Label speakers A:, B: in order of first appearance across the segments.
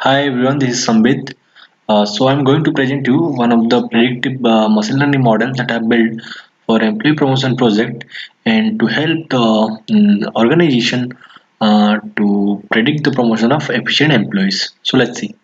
A: Hi everyone, this is Sambit. So I'm going to present you one of the predictive machine learning models that I built for employee promotion project and to help the organization to predict the promotion of efficient employees. So let's see.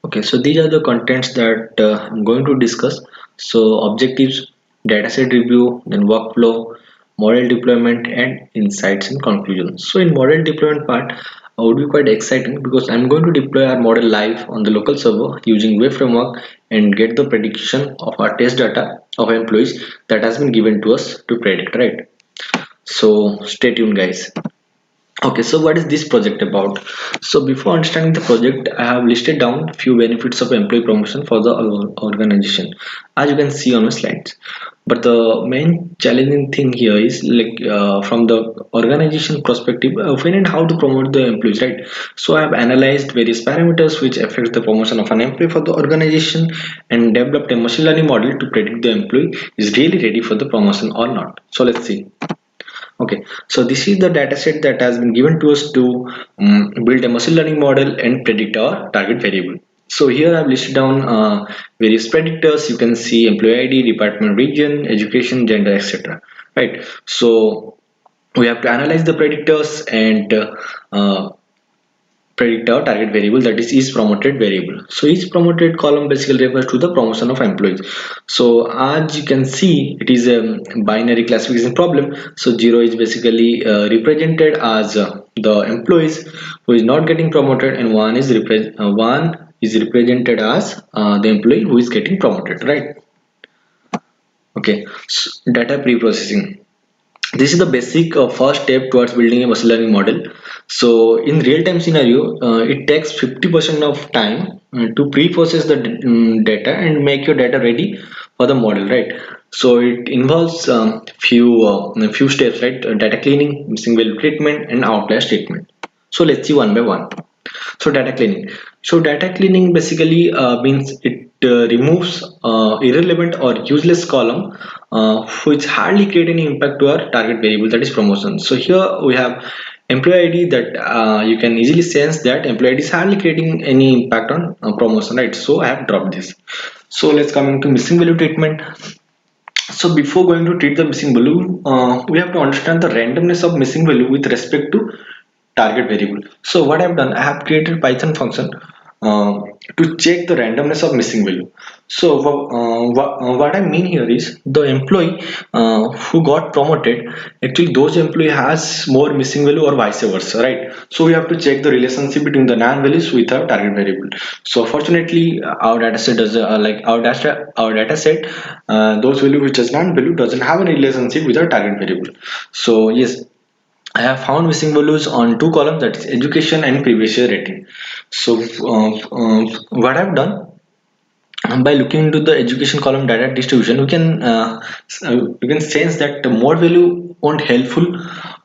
A: Okay, so these are the contents that I'm going to discuss. So objectives, dataset review, then workflow, model deployment, and insights and conclusions. So in model deployment part, would be quite exciting because I'm going to deploy our model live on the local server using web framework and get the prediction of our test data of employees that has been given to us to predict, right? So stay tuned, guys. Okay, so what is this project about? So before understanding the project, I have listed down few benefits of employee promotion for the organization, as you can see on the slides. But the main challenging thing here is from the organization perspective, when and how to promote the employees, right? So I have analyzed various parameters which affect the promotion of an employee for the organization and developed a machine learning model to predict the employee is really ready for the promotion or not. So let's see. Okay, so this is the dataset that has been given to us to build a machine learning model and predict our target variable. So here I've listed down various predictors. You can see employee ID, department, region, education, gender, etc. Right. So we have to analyze the predictors and predict our target variable, that is promoted variable. So each promoted column basically refers to the promotion of employees. So as you can see, it is a binary classification problem. So 0 is basically represented as the employees who is not getting promoted, and 1 is represented as the employee who is getting promoted, right? Okay, so data pre-processing, this is the basic first step towards building a machine learning model. So in real-time scenario, it takes 50% of time to pre-process the data and make your data ready for the model, right? So it involves few steps, right? Data cleaning, missing value treatment, and outlier treatment. So let's see one by one. So data cleaning basically means it removes irrelevant or useless column which hardly create any impact to our target variable, that is promotion. So here we have employee ID that you can easily sense that employee ID is hardly creating any impact on promotion, right? So I have dropped this. So let's come into missing value treatment. So before going to treat the missing value, we have to understand the randomness of missing value with respect to target variable. So what I've done, I have created Python function to check the randomness of missing value. So what I mean here is the employee who got promoted, actually those employee has more missing value or vice versa, right? So we have to check the relationship between the non values with our target variable. So fortunately, our data set does our data set those value which is non value doesn't have any relationship with our target variable. So yes, I have found missing values on two columns, that is education and previous year rating. So what I've done, by looking into the education column data distribution, we can sense that the more value won't helpful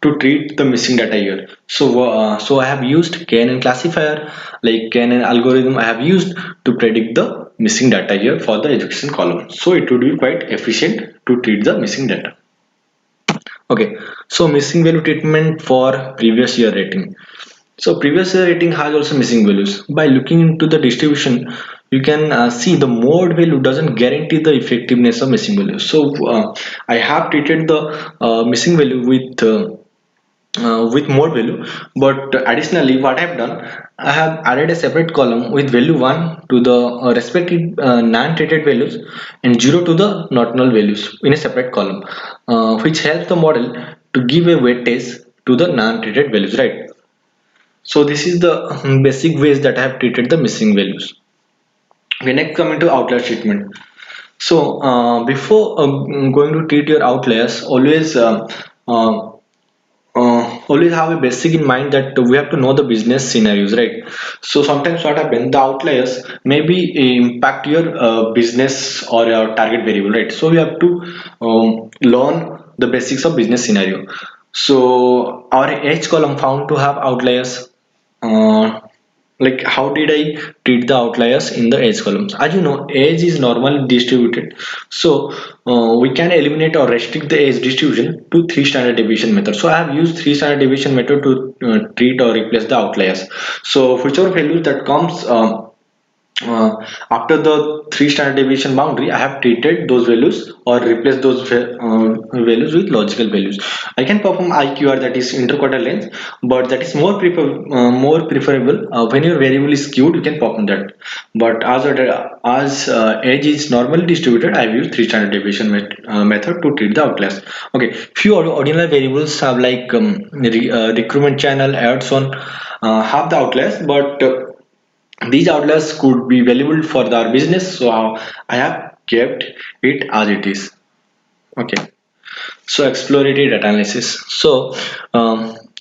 A: to treat the missing data here. So I have used KNN classifier, like KNN algorithm I have used to predict the missing data here for the education column. So it would be quite efficient to treat the missing data. Okay, so missing value treatment for previous year rating. So previous year rating has also missing values. By looking into the distribution, you can see the mode value doesn't guarantee the effectiveness of missing value. So I have treated the missing value with more value, but additionally what I have done, I have added a separate column with value 1 to the respective non-treated values and 0 to the not null values in a separate column, which helps the model to give a weightage to the non-treated values, right? So this is the basic ways that I have treated the missing values. We next come into outlier treatment. So before going to treat your outliers, uh, always have a basic in mind that we have to know the business scenarios, right? So sometimes what happens, the outliers maybe impact your business or your target variable, right? So we have to learn the basics of business scenario. So our H column found to have outliers. like how did I treat the outliers in the edge columns? As you know, edge is normally distributed, so we can eliminate or restrict the edge distribution to three standard deviation methods. So I have used three standard deviation method to treat or replace the outliers. So whichever values that comes after the three standard deviation boundary, I have treated those values or replaced those values with logical values. I can perform IQR, that is interquartile length, but that is more preferable when your variable is skewed. You can perform that. But as edge is normally distributed, I have used three standard deviation method to treat the outliers. Okay, few ordinal variables have like recruitment channel, ads on have the outliers, but these outliers could be valuable for our business, so I have kept it as it is. Okay, so exploratory data analysis. So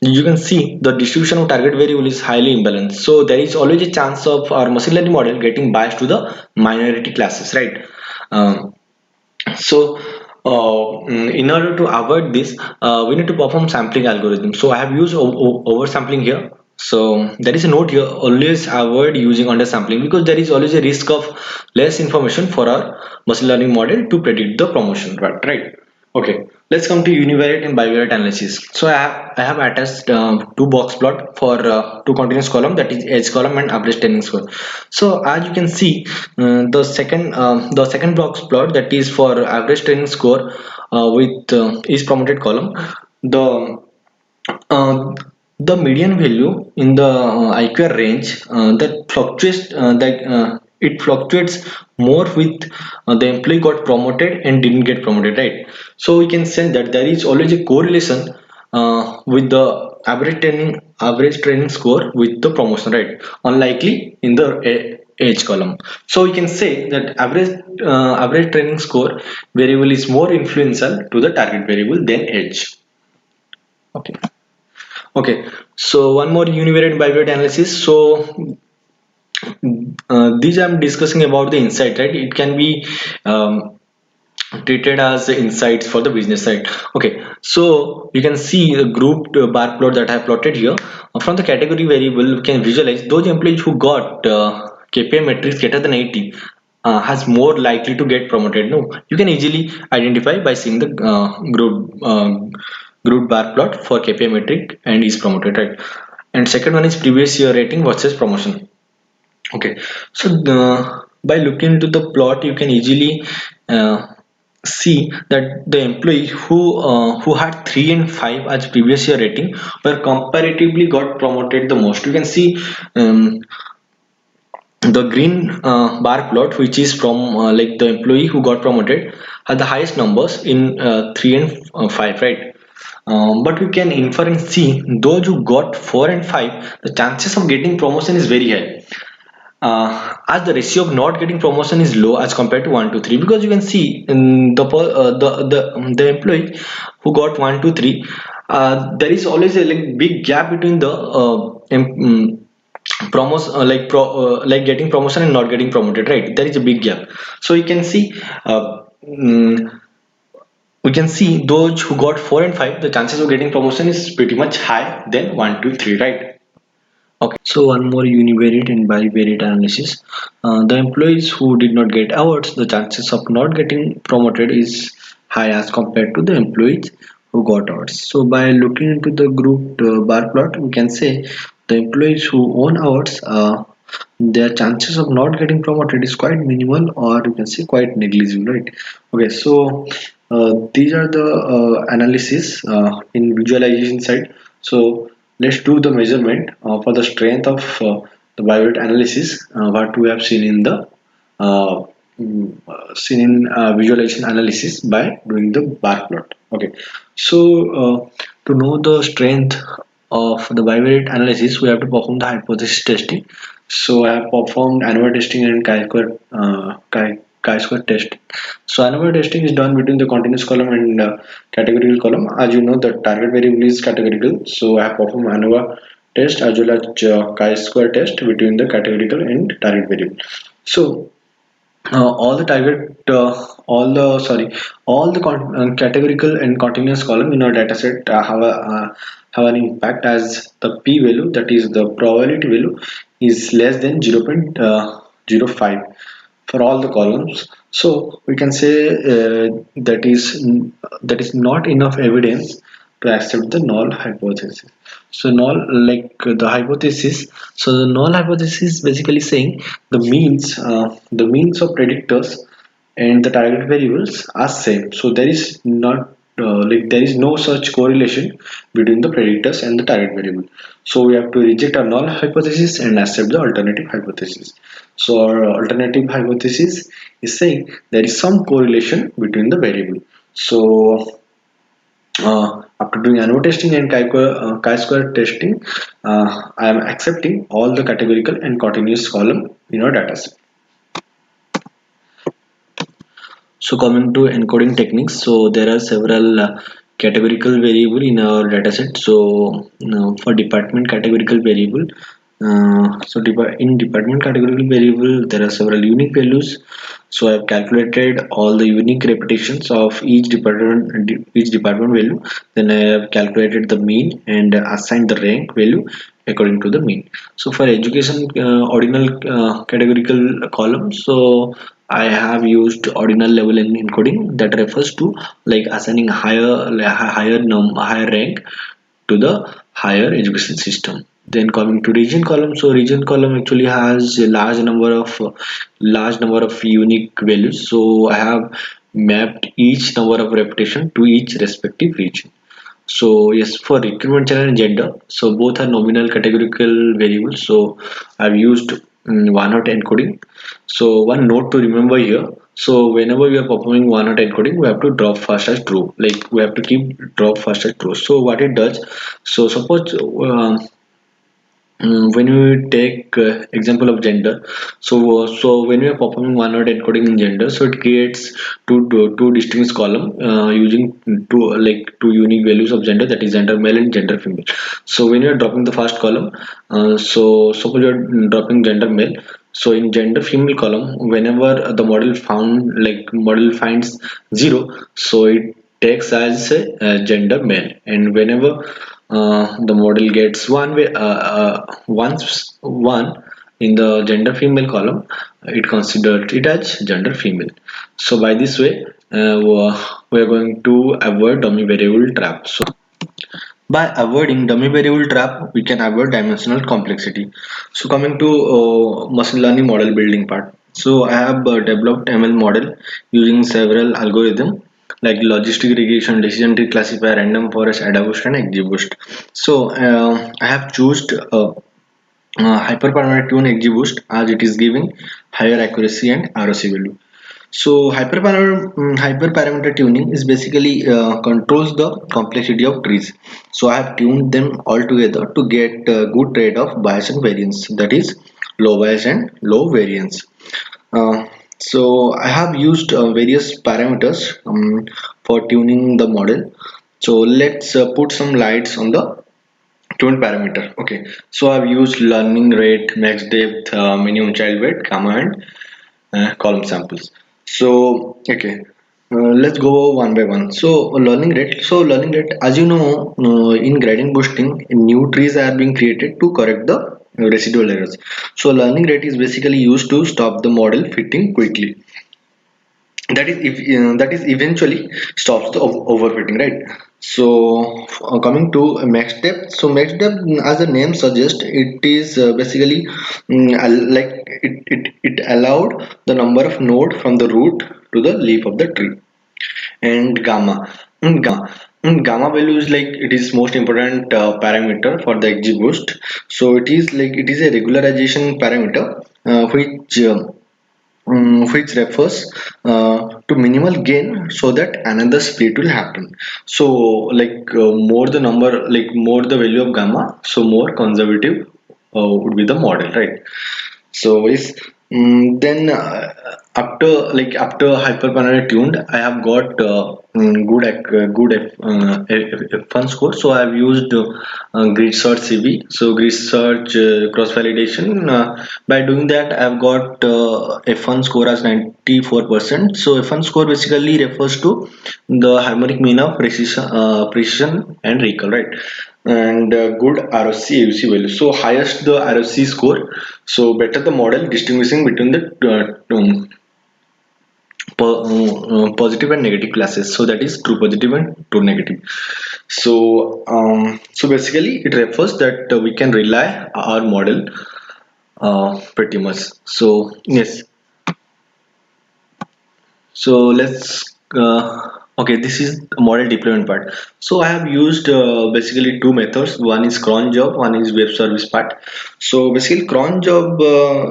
A: you can see the distribution of target variable is highly imbalanced, so there is always a chance of our machine learning model getting biased to the minority classes, right? um, so in order to avoid this, we need to perform sampling algorithm. So I have used oversampling here. So there is a note here: always avoid using undersampling, because there is always a risk of less information for our machine learning model to predict the promotion, right? Okay, let's come to univariate and bivariate analysis. So I have attached two box plot for two continuous column, that is edge column and average training score. So as you can see, the second box plot, that is for average training score with is promoted column. The uh, the median value in the IQR range it fluctuates more with the employee got promoted and didn't get promoted, right? So we can say that there is always a correlation with the average training score with the promotion, right? Unlikely in the age column. So we can say that average training score variable is more influential to the target variable than age. Okay. Okay, so one more univariate and bivariate analysis. So these I'm discussing about the insight, right? It can be treated as insights for the business side. Okay, so you can see the grouped bar plot that I have plotted here. From the category variable, we can visualize those employees who got KPI metrics greater than 80 has more likely to get promoted. No, you can easily identify by seeing the grouped bar plot for KPI metric and is promoted, right? And second one is previous year rating versus promotion. Okay, so by looking into the plot, you can easily uh, see that the employee who had 3 and 5 as previous year rating were comparatively got promoted the most. You can see the green bar plot, which is from like the employee who got promoted, had the highest numbers in 3 and 5, right? But we can infer and see those who got 4 and 5, the chances of getting promotion is very high, as the ratio of not getting promotion is low as compared to 1 to 3, because you can see in the employee who got 1 to 3, there is always a like big gap between the like getting promotion and not getting promoted, right? There is a big gap. So you can see we can see those who got 4 and 5, the chances of getting promotion is pretty much high than 1 to 3, right? Okay, so one more univariate and bivariate analysis. The employees who did not get awards, the chances of not getting promoted is high as compared to the employees who got awards. So by looking into the grouped bar plot, we can say the employees who own awards, their chances of not getting promoted is quite minimal, or you can say quite negligible, right? Okay, so these are the analysis in visualization side. So let's do the measurement for the strength of the bivariate analysis, what we have seen in the uh, visualization analysis by doing the bar plot. Okay, so to know the strength of the bivariate analysis, we have to perform the hypothesis testing. So I have performed ANOVA testing and chi-square testing. So ANOVA testing is done between the continuous column and categorical column. As you know, the target variable is categorical, so I have performed ANOVA test as well as chi-square test between the categorical and target variable. So all the target all the categorical and continuous column in our dataset have an impact, as the p value, that is the probability value, is less than 0.05 for all the columns. So we can say that is not enough evidence to accept the null hypothesis. So null, like the hypothesis. So the null hypothesis is basically saying the means of predictors and the target variables are same. So there is not there is no such correlation between the predictors and the target variable. So we have to reject our null hypothesis and accept the alternative hypothesis. So our alternative hypothesis is saying there is some correlation between the variable. So after doing ANOVA testing and chi-square testing, I am accepting all the categorical and continuous column in our dataset. So coming to encoding techniques, so there are several categorical variable in our dataset. So for department categorical variable, in department categorical variable there are several unique values. So I have calculated all the unique repetitions of each department value. Then I have calculated the mean and assigned the rank value according to the mean. So for education ordinal categorical column, so I have used ordinal level in encoding that refers to like assigning higher rank to the higher education system. Then coming to region column, so region column actually has a large number of unique values. So I have mapped each number of repetition to each respective region. So yes, for recruitment channel and gender, so both are nominal categorical variables. So I've used one hot encoding. So one note to remember here. So whenever we are performing one hot encoding, we have to drop first as true. Like we have to keep drop first as true. So what it does, so suppose when we take example of gender, so when we are performing one word encoding in gender, so it creates two distinct column using two unique values of gender, that is gender male and gender female. So when you are dropping the first column, so suppose you are dropping gender male, so in gender female column, whenever the model finds 0, so it takes as gender male, and whenever the model gets once one in the gender female column, it considers it as gender female. So by this way, we are going to avoid dummy variable trap. So by avoiding dummy variable trap, we can avoid dimensional complexity. So coming to machine learning model building part. So I have developed ML model using several algorithms like logistic regression, decision tree classifier, random forest, AdaBoost, and XGBoost. So I have chosen hyperparameter tune XGBoost as it is giving higher accuracy and ROC value. So hyperparameter tuning is basically controls the complexity of trees. So I have tuned them all together to get a good trade-off bias and variance, that is low bias and low variance. Uh, so I have used various parameters for tuning the model. So let's put some lights on the tuned parameter. Okay, so I've used learning rate, max depth, minimum child weight, gamma, and column samples. So okay, let's go one by one. So learning rate. So learning rate, as you know, in gradient boosting, new trees are being created to correct the residual errors. So learning rate is basically used to stop the model fitting quickly. That is eventually stops the overfitting, right? So coming to max depth. So max depth, as the name suggests, it is basically it allowed the number of node from the root to the leaf of the tree. And gamma value is like it is most important parameter for the XGBoost. So it is a regularization parameter which refers to minimal gain so that another split will happen. So more the value of gamma, so more conservative would be the model, right? So is then after hyperparameter tuned, I have got fun score. So I have used grid search CV. So grid search cross validation. By doing that, I have got a fun score as 94%. So a fun score basically refers to the harmonic mean of precision and recall, right? and good ROC AUC value. So highest the ROC score, so better the model distinguishing between the positive and negative classes. So that is true positive and true negative. So basically it refers that we can rely our model pretty much. So yes, so let's okay, this is model deployment part. So I have used basically two methods. One is cron job, one is web service part. So basically cron job,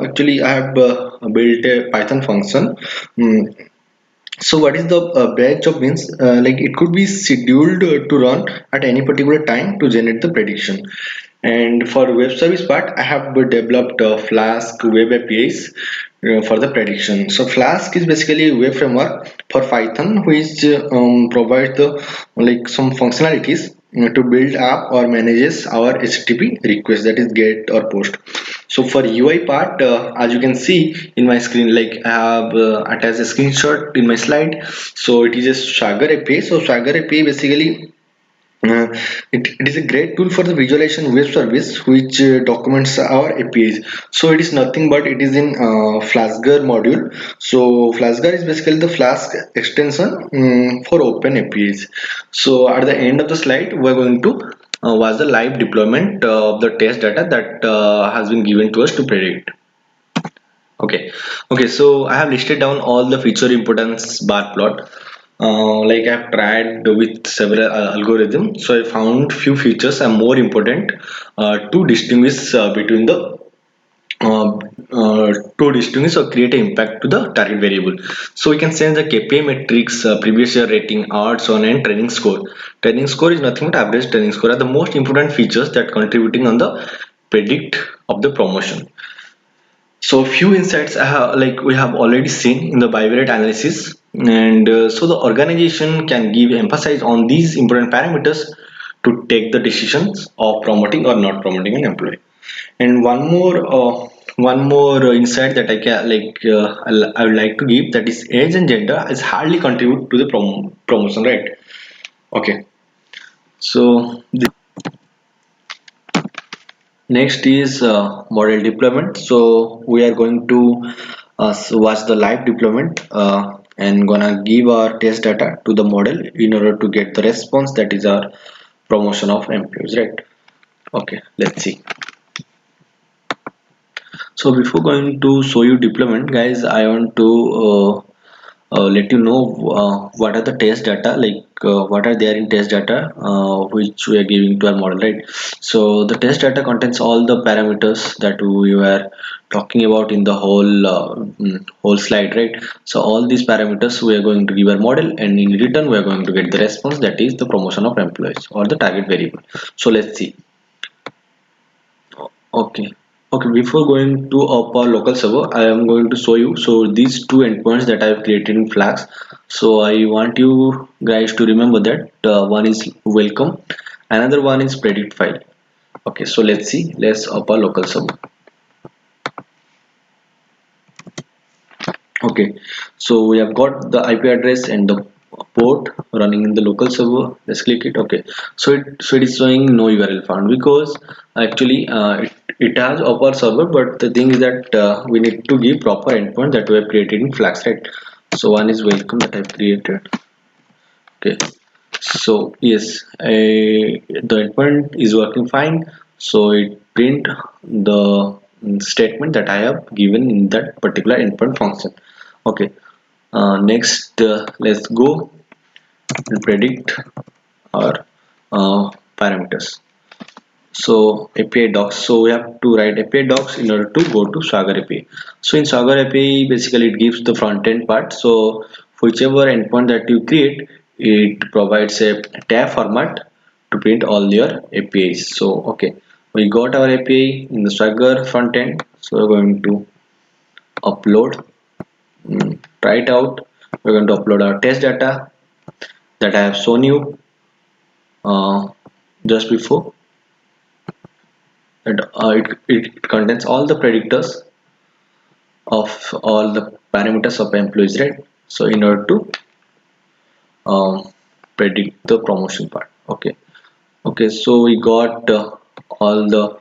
A: actually I have built a Python function. Mm, so what is the batch job means? Like it could be scheduled to run at any particular time to generate the prediction. And for web service part, I have developed Flask web APIs for the prediction. So Flask is basically a web framework for Python, which provides the like some functionalities to build app or manages our HTTP request, that is GET or POST. So for UI part, as you can see in my screen, like I have attached a screenshot in my slide. So it is a Swagger API. So Swagger API basically it is a great tool for the visualization web service which documents our APIs. So it is nothing but it is in Flaskr module. So Flaskr is basically the Flask extension for open APIs. So at the end of the slide, we're going to watch the live deployment of the test data that has been given to us to predict. Okay, so I have listed down all the feature importance bar plot. Like I've tried with several algorithms, so I found few features are more important to distinguish between the uh, to distinguish or create an impact to the target variable. So we can send the KPI metrics, previous year rating, odds on, and training score. Training score is nothing but average training score are the most important features that contributing on the predict of the promotion. So few insights I have, like we have already seen in the bivariate analysis, and so the organization can give emphasis on these important parameters to take the decisions of promoting or not promoting an employee. And one more insight that I can I would like to give, that is age and gender is hardly contribute to the promotion, right? Okay, so next is model deployment. So we are going to watch the live deployment and gonna give our test data to the model in order to get the response, that is our promotion of employees, right? Okay, let's see. So before going to show you deployment, guys, I want to let you know what are the test data, like what are there in test data which we are giving to our model, right? So the test data contains all the parameters that we were talking about in the whole slide, right? So all these parameters we are going to give our model, and in return we are going to get the response, that is the promotion of employees or the target variable. So let's see. Okay. Okay, before going to up our local server, I am going to show you. So these two endpoints that I have created in Flask. So I want you guys to remember that one is welcome, another one is predict file. Okay, so let's see. Let's up our local server. Okay, so we have got the IP address and the port running in the local server. Let's click it. Okay, so it is showing no URL found, because actually it has upper server, but the thing is that we need to give proper endpoint that we have created in Flask, right? So one is welcome that I've created. Okay, so yes, the endpoint is working fine. So it print the statement that I have given in that particular endpoint function. Okay, next let's go and predict our parameters. So API docs. So we have to write API docs in order to go to Swagger API. So in Swagger API, basically it gives the front end part. So whichever endpoint that you create, it provides a tab format to print all your APIs. So okay, we got our API in the Swagger front end. So we're going to upload, try it out. We're going to upload our test data that I have shown you just before. And it contains all the predictors of all the parameters of employees, right? So in order to um, predict the promotion part. Okay, Okay, so we got all the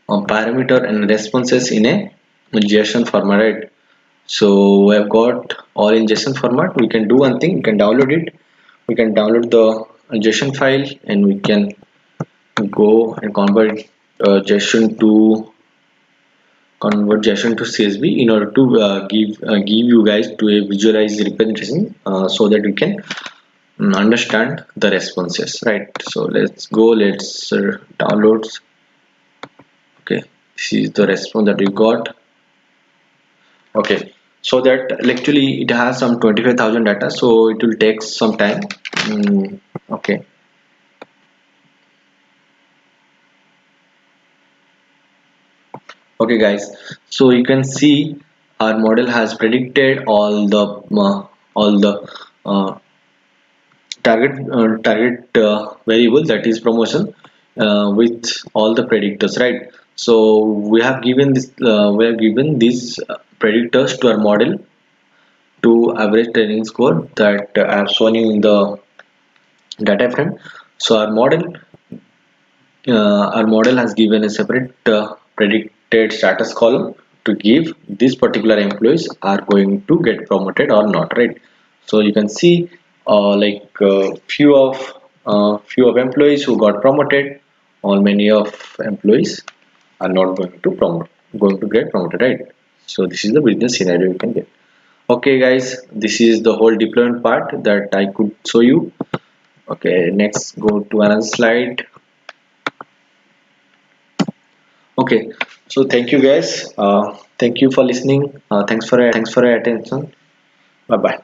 A: parameter and responses in a JSON format, right? So we have got all in JSON format. We can do one thing, we can download it. We can download the JSON file and we can go and convert JSON to CSV in order to give you guys to a visualized representation, so that we can understand the responses, right? So let's go, let's downloads. Okay, this is the response that we got. Okay, so that actually it has some 25,000 data, so it will take some time. Okay. Okay guys, so you can see our model has predicted all the uh, target variable, that is promotion, with all the predictors, right? So we have given these predictors to our model to average training score that I have shown you in the data frame. So our model has given a separate predicted status column to give these particular employees are going to get promoted or not, right? So you can see few of employees who got promoted, or many of employees are not going to get promoted, right? So this is the business scenario you can get. Okay guys, this is the whole deployment part that I could show you. Okay, next go to another slide. Okay, so thank you guys. Thank you for listening. Thanks for your attention. Bye bye.